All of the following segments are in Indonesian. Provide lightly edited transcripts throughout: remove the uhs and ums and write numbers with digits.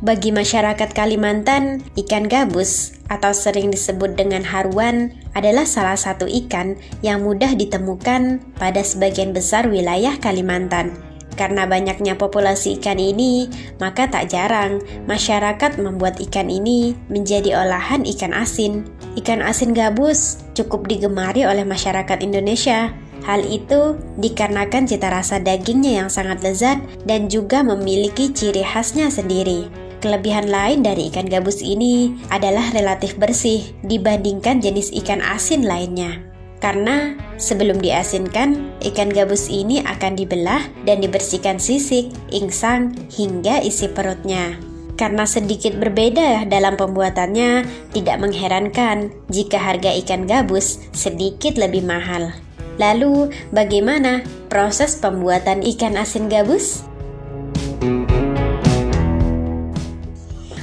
Bagi masyarakat Kalimantan, ikan gabus atau sering disebut dengan haruan adalah salah satu ikan yang mudah ditemukan pada sebagian besar wilayah Kalimantan. Karena banyaknya populasi ikan ini, maka tak jarang masyarakat membuat ikan ini menjadi olahan ikan asin. Ikan asin gabus cukup digemari oleh masyarakat Indonesia. Hal itu dikarenakan cita rasa dagingnya yang sangat lezat dan juga memiliki ciri khasnya sendiri. Kelebihan lain dari ikan gabus ini adalah relatif bersih dibandingkan jenis ikan asin lainnya. Karena sebelum diasinkan, ikan gabus ini akan dibelah dan dibersihkan sisik, insang, hingga isi perutnya. Karena sedikit berbeda dalam pembuatannya, tidak mengherankan jika harga ikan gabus sedikit lebih mahal. Lalu, bagaimana proses pembuatan ikan asin gabus?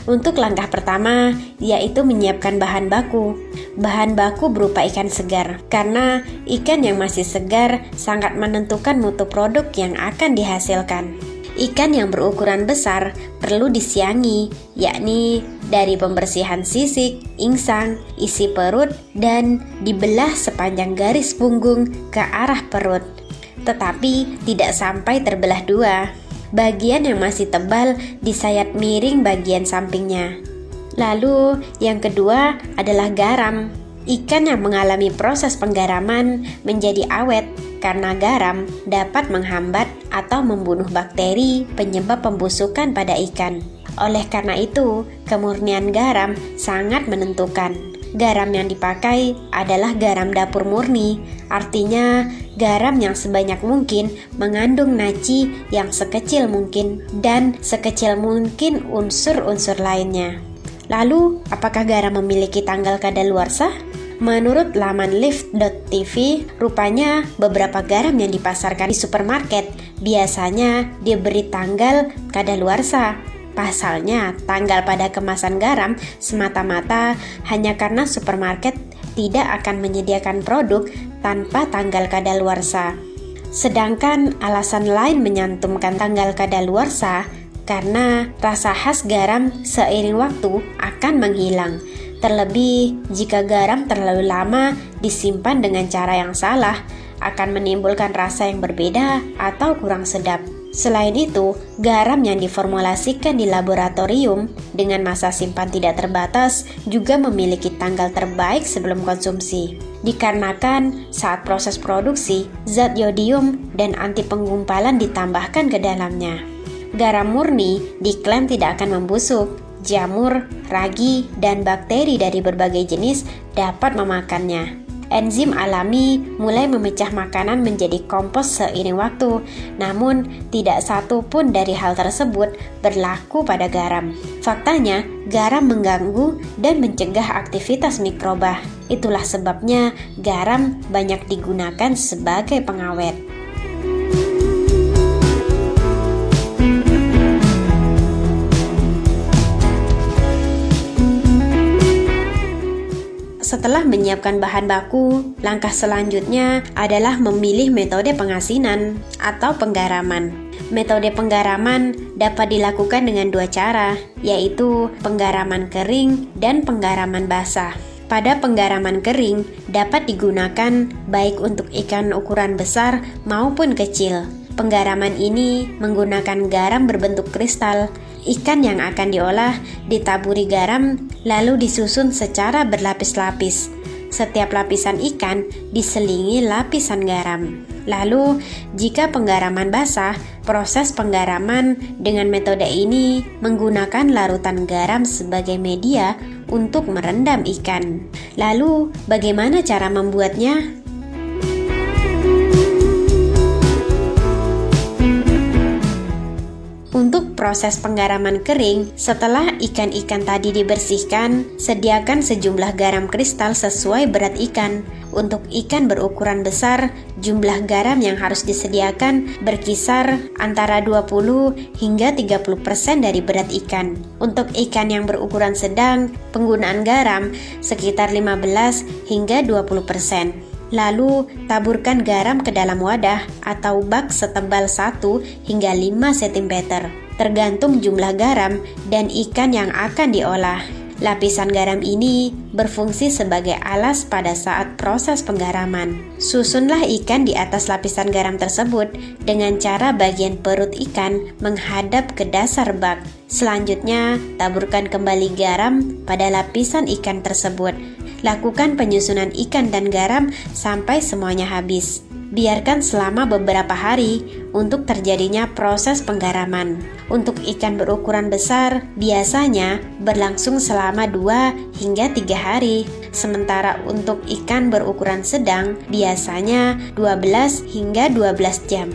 Untuk langkah pertama, yaitu menyiapkan bahan baku. Bahan baku berupa ikan segar, karena ikan yang masih segar sangat menentukan mutu produk yang akan dihasilkan. Ikan yang berukuran besar perlu disiangi, yakni dari pembersihan sisik, insang, isi perut, dan dibelah sepanjang garis punggung ke arah perut. Tetapi tidak sampai terbelah dua. Bagian yang masih tebal disayat miring bagian sampingnya. Lalu yang kedua adalah garam. Ikan yang mengalami proses penggaraman menjadi awet karena garam dapat menghambat atau membunuh bakteri penyebab pembusukan pada ikan. Oleh karena itu, kemurnian garam sangat menentukan. Garam yang dipakai adalah garam dapur murni, artinya garam yang sebanyak mungkin mengandung naci yang sekecil mungkin dan sekecil mungkin unsur-unsur lainnya. Lalu, apakah garam memiliki tanggal kadaluarsa? Menurut laman lift.tv, rupanya beberapa garam yang dipasarkan di supermarket biasanya diberi tanggal kadaluarsa. Pasalnya, tanggal pada kemasan garam semata-mata hanya karena supermarket tidak akan menyediakan produk tanpa tanggal kadaluarsa. Sedangkan alasan lain menyantumkan tanggal kadaluarsa karena rasa khas garam seiring waktu akan menghilang. Terlebih jika garam terlalu lama disimpan dengan cara yang salah, akan menimbulkan rasa yang berbeda atau kurang sedap. Selain itu, garam yang diformulasikan di laboratorium dengan masa simpan tidak terbatas juga memiliki tanggal terbaik sebelum konsumsi. Dikarenakan saat proses produksi, zat yodium dan anti penggumpalan ditambahkan ke dalamnya. Garam murni diklaim tidak akan membusuk. Jamur, ragi, dan bakteri dari berbagai jenis dapat memakannya. Enzim alami mulai memecah makanan menjadi kompos seiring waktu, namun tidak satu pun dari hal tersebut berlaku pada garam. Faktanya, garam mengganggu dan mencegah aktivitas mikroba. Itulah sebabnya garam banyak digunakan sebagai pengawet. Setelah menyiapkan bahan baku, langkah selanjutnya adalah memilih metode pengasinan atau penggaraman. Metode penggaraman dapat dilakukan dengan dua cara, yaitu penggaraman kering dan penggaraman basah. Pada penggaraman kering dapat digunakan baik untuk ikan ukuran besar maupun kecil. Penggaraman ini menggunakan garam berbentuk kristal. Ikan yang akan diolah ditaburi garam lalu disusun secara berlapis-lapis. Setiap lapisan ikan diselingi lapisan garam. Lalu, jika penggaraman basah, proses penggaraman dengan metode ini menggunakan larutan garam sebagai media untuk merendam ikan. Lalu, bagaimana cara membuatnya? Untuk proses penggaraman kering, setelah ikan-ikan tadi dibersihkan, sediakan sejumlah garam kristal sesuai berat ikan. Untuk ikan berukuran besar, jumlah garam yang harus disediakan berkisar antara 20 hingga 30% dari berat ikan. Untuk ikan yang berukuran sedang, penggunaan garam sekitar 15 hingga 20%. Lalu, taburkan garam ke dalam wadah atau bak setebal 1 hingga 5 cm. tergantung jumlah garam dan ikan yang akan diolah. Lapisan garam ini berfungsi sebagai alas pada saat proses penggaraman. Susunlah ikan di atas lapisan garam tersebut dengan cara bagian perut ikan menghadap ke dasar bak. Selanjutnya, taburkan kembali garam pada lapisan ikan tersebut. Lakukan penyusunan ikan dan garam sampai semuanya habis. Biarkan selama beberapa hari untuk terjadinya proses penggaraman. Untuk ikan berukuran besar, biasanya berlangsung selama 2 hingga 3 hari. Sementara untuk ikan berukuran sedang, biasanya 12 hingga 12 jam.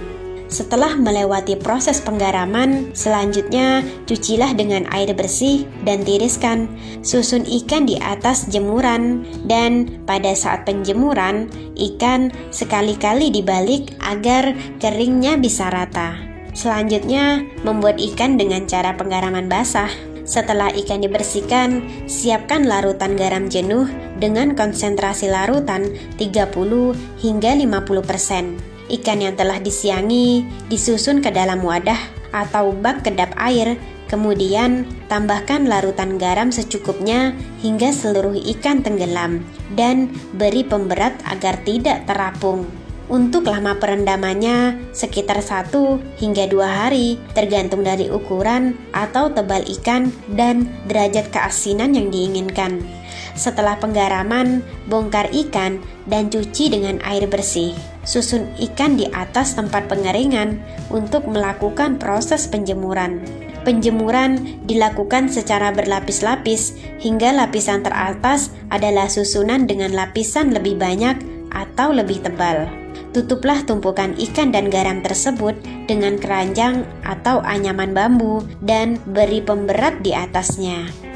Setelah melewati proses penggaraman, selanjutnya cucilah dengan air bersih dan tiriskan. Susun ikan di atas jemuran dan pada saat penjemuran, ikan sekali-kali dibalik agar keringnya bisa rata. Selanjutnya, membuat ikan dengan cara penggaraman basah. Setelah ikan dibersihkan, siapkan larutan garam jenuh dengan konsentrasi larutan 30 hingga 50%. Ikan yang telah disiangi disusun ke dalam wadah atau bak kedap air, kemudian tambahkan larutan garam secukupnya hingga seluruh ikan tenggelam dan beri pemberat agar tidak terapung. Untuk lama perendamannya sekitar 1 hingga 2 hari, tergantung dari ukuran atau tebal ikan dan derajat keasinan yang diinginkan. Setelah penggaraman, bongkar ikan dan cuci dengan air bersih. Susun ikan di atas tempat pengeringan untuk melakukan proses penjemuran. Penjemuran dilakukan secara berlapis-lapis hingga lapisan teratas adalah susunan dengan lapisan lebih banyak atau lebih tebal. Tutuplah tumpukan ikan dan garam tersebut dengan keranjang atau anyaman bambu dan beri pemberat di atasnya.